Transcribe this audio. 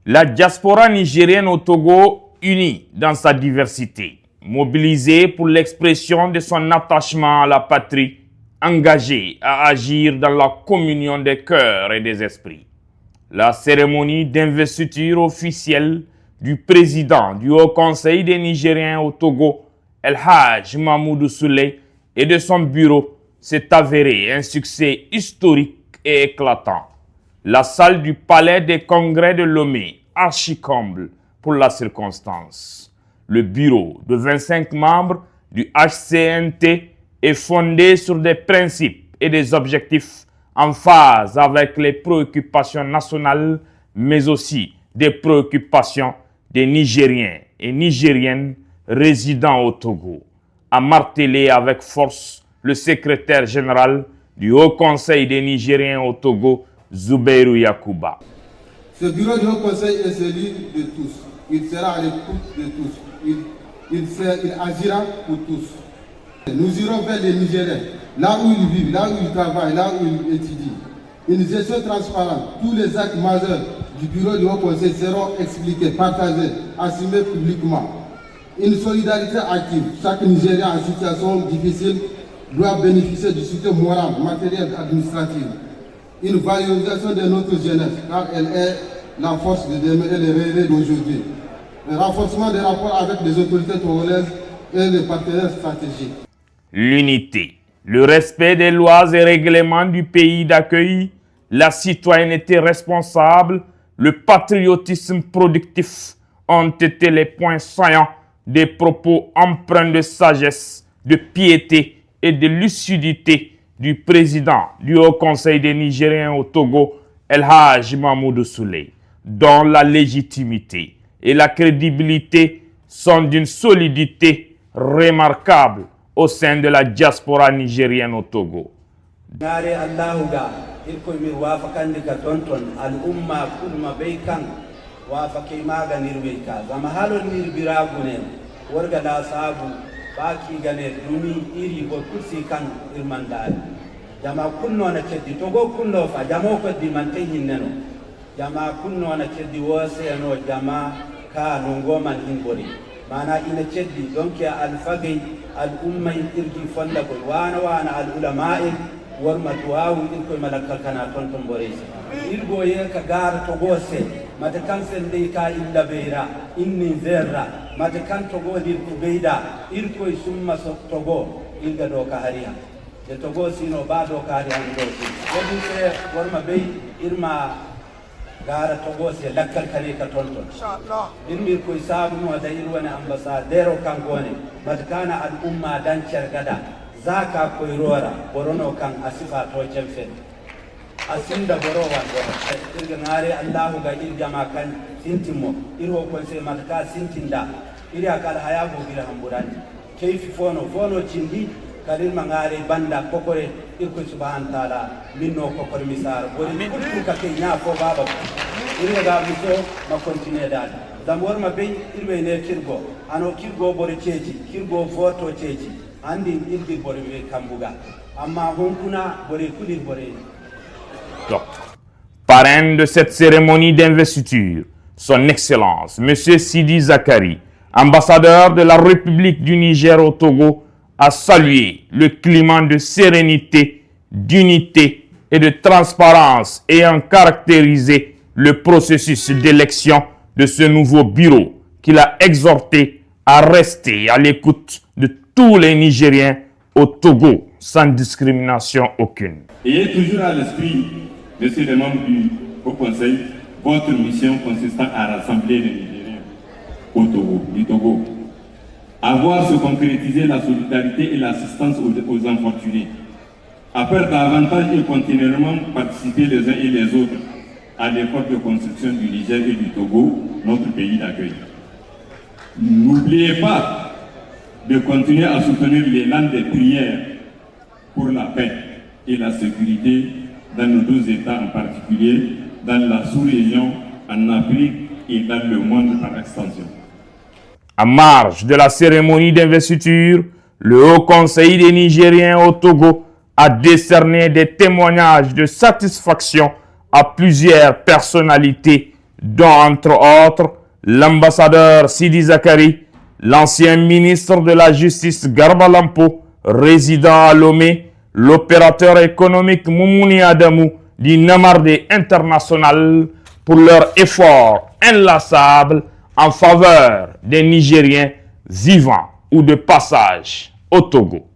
La diaspora nigérienne au Togo, unie dans sa diversité, mobilisée pour l'expression de son attachement à la patrie, engagée à agir dans la communion des cœurs et des esprits. La cérémonie d'investiture officielle du président du Haut Conseil des Nigériens au Togo, El Hadj Mahmoudou Souley, et de son bureau s'est avérée un succès historique et éclatant. La salle du Palais des Congrès de Lomé, archi-comble pour la circonstance. Le bureau de 25 membres du HCNT est fondé sur des principes et des objectifs en phase avec les préoccupations nationales, mais aussi des préoccupations des Nigériens et Nigériennes résidant au Togo, a martelé avec force le secrétaire général du Haut Conseil des Nigériens au Togo, Zoubeirou Yakouba. Ce bureau du Haut Conseil est celui de tous. Il sera à l'écoute de tous. Il agira pour tous. Nous irons vers les Nigériens, là où ils vivent, là où ils travaillent, là où ils étudient. Une gestion transparente. Tous les actes majeurs du bureau du Haut Conseil seront expliqués, partagés, assumés publiquement. Une solidarité active. Chaque Nigérien en situation difficile doit bénéficier du soutien moral, matériel et administratif. Une valorisation de notre jeunesse, car elle est la force de demain et le relais d'aujourd'hui. Un renforcement des rapports avec les autorités togolaises et les partenaires stratégiques. L'unité, le respect des lois et règlements du pays d'accueil, la citoyenneté responsable, le patriotisme productif ont été les points saillants des propos empreints de sagesse, de piété et de lucidité du président du Haut Conseil des Nigériens au Togo, El Hadj Mahmoudou Souley, dont la légitimité et la crédibilité sont d'une solidité remarquable au sein de la diaspora nigérienne au Togo. baki gane dumi iri go kursi kan irmandal jama kunno na ceddi togo kunno fa jamo ko di man tay hinneno jama kunno na ceddi wose no jama ka no ngoman himbori mana ina ceddi donc ya al fagay al ummay irgi fonda ko wana al ulama'i war matwawu irko malaka kana tonton borese irgo ye ka gar togo se mata kansen de ka illa beira inni zerra mata kan togo dir kubeida irko summa so togo ilga do ka hariya de togo sino ba do ka hariya do si wadi se warma bey irma gara togo se lakkal kare ka tonton inshallah irmi ko sabu mo da irwana ambassadeur kan gone mata kana al umma dan cergada zaka ko irora borono kan asifa to cemfen asinda borowa do irga ngare Allahu ga irjama kan sintimo iro ko se matka sintinda iri akal haya go gira hamburani kayfi fono cindi kalir mangare banda kokore irko subhanahu taala minno kokore misar bori kulku ka kenya ko baba iri ga biso ma continue dal damor ma be irbe ne kirgo ano kirgo bori ceji kirgo foto ceji andi irdi bori be kambuga amma honkuna bori kulir bori. Parrain de cette cérémonie d'investiture, son Excellence, M. Sidi Zakari, ambassadeur de la République du Niger au Togo, a salué le climat de sérénité, d'unité et de transparence ayant caractérisé le processus d'élection de ce nouveau bureau qu'il a exhorté à rester à l'écoute de tous les Nigériens au Togo sans discrimination aucune. Ayez toujours à l'esprit, Messieurs les membres du Haut Conseil, votre mission consistant à rassembler les Nigériens au Togo, du Togo, à voir se concrétiser la solidarité et l'assistance aux infortunés, à faire davantage et continuellement participer les uns et les autres à l'effort de construction du Niger et du Togo, notre pays d'accueil. N'oubliez pas de continuer à soutenir l'élan des prières pour la paix et la sécurité dans nos deux États en particulier, dans la sous-région, en Afrique et dans le monde par extension. En marge de la cérémonie d'investiture, le Haut Conseil des Nigériens au Togo a décerné des témoignages de satisfaction à plusieurs personnalités dont entre autres l'ambassadeur Sidi Zakari, l'ancien ministre de la Justice Garba Lampo, résident à Lomé, l'opérateur économique Moumouni Adamou du Namardé International pour leur effort inlassable en faveur des Nigériens vivant ou de passage au Togo.